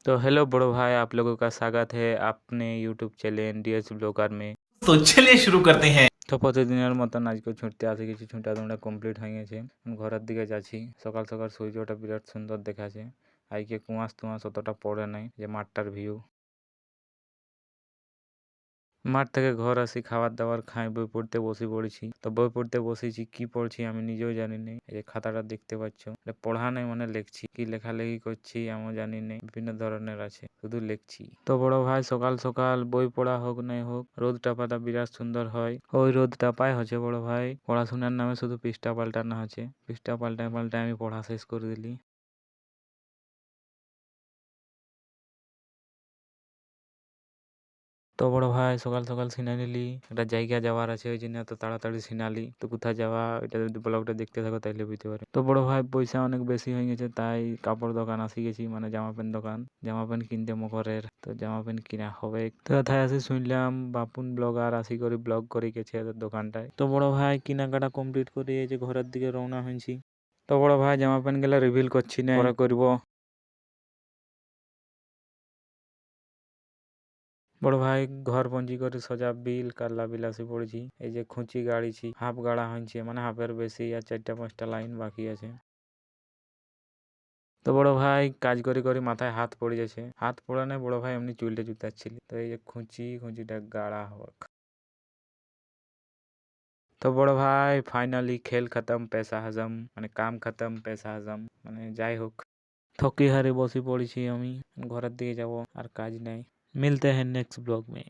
तो हेलो बड़ो भाई, आप लोगों का स्वागत है अपने यूट्यूब चैनल डीएस ब्लॉगर में। तो चलिए शुरू करते हैं। তো প্রতিদিনের মতন আজকে ছুটতে আসে গেছি, ছুটা তোমরা কমপ্লিট হয়ে গেছে। ঘরের দিকে যাচ্ছি, সকাল সকাল সূর্যটা বিরাট সুন্দর দেখাচ্ছে। আজকে কুয়াশ টুয়াশ অতটা পড়ে নাই, যে মাঠটার ভিউ। মাঠ থেকে ঘর আসি, খাবার দাবার খাই, বই পড়তে বসে পড়েছি। তো বই পড়তে বসেছি, কি পড়ছি আমি নিজেও জানি না। এই যে খাতাটা দেখতে পাচ্ছ, এটা পড়া নেই মানে লিখছি, কি লেখালেখি করছি আমিও জানি না। বিভিন্ন ধরনের আছে, শুধু লিখছি। তো বড় ভাই সকাল সকাল বই পড়া হোক নাই হোক, রোদটা পাতা বিরাট সুন্দর হয়। ওই রোদটা পায় হচ্ছে বড় ভাই পড়াশোনার নামে শুধু পৃষ্ঠা পাল্টানো হচ্ছে। পৃষ্ঠা পাল্টায় পাল্টায় আমি পড়া শেষ করে দিলি। তো বড় ভাই সকাল সকাল সিনা নিলি, একটা জায়গা যাওয়ার আছে, ওই জন্য এত তাড়াতাড়ি সিনালি। তো কোথায় যাওয়া, এটা যদি ব্লগটা দেখতে থাকো তাইলে বুঝতে পারো। তো বড় ভাই পয়সা অনেক বেশি হয়ে গেছে, তাই কাপড় দোকান আসি গেছি, মানে জামা প্যান্ট দোকান। জামা প্যান্ট কিনতে মকরের, তো জামা প্যান্ট কিনা হবে। তো এথায় আসি শুনলাম বাপুন ব্লগার আসি করে ব্লগ করে গেছে এদের দোকানটায়। তো বড় ভাই কেনাকাটা কমপ্লিট করে এই যে ঘরের দিকে রওনা হয়েছি। তো বড় ভাই জামা প্যান্ট গুলা রিভিল করছি না, পরে করবো। বড় ভাই ঘর পঞ্জি করে সোজা বিল কারলা বিল আসি পড়েছি। এই যে খুঁচি গাড়িছি, হাফ গাড়া হয়েছে, মানে হাফের বেশি, আর 4টা 5টা লাইন বাকি আছে। তো বড় ভাই কাজ করে করে মাথায় হাত পড়ে যাচ্ছে। হাত পড়ে নাই বড় ভাই, এমনি চুলটা জুতাচ্ছিল। তো এই যে খুঁচিটা গাড়া হবে। তো বড় ভাই ফাইনালি খেল খতম पैसा हजम, মানে কাম খতম पैसा हजम, মানে যাই হোক থকি হারে বসে পড়েছি আমি। ঘরের দিকে যাব, আর কাজ নাই। মিলতে हैं नेक्स्ट ब्लॉग में।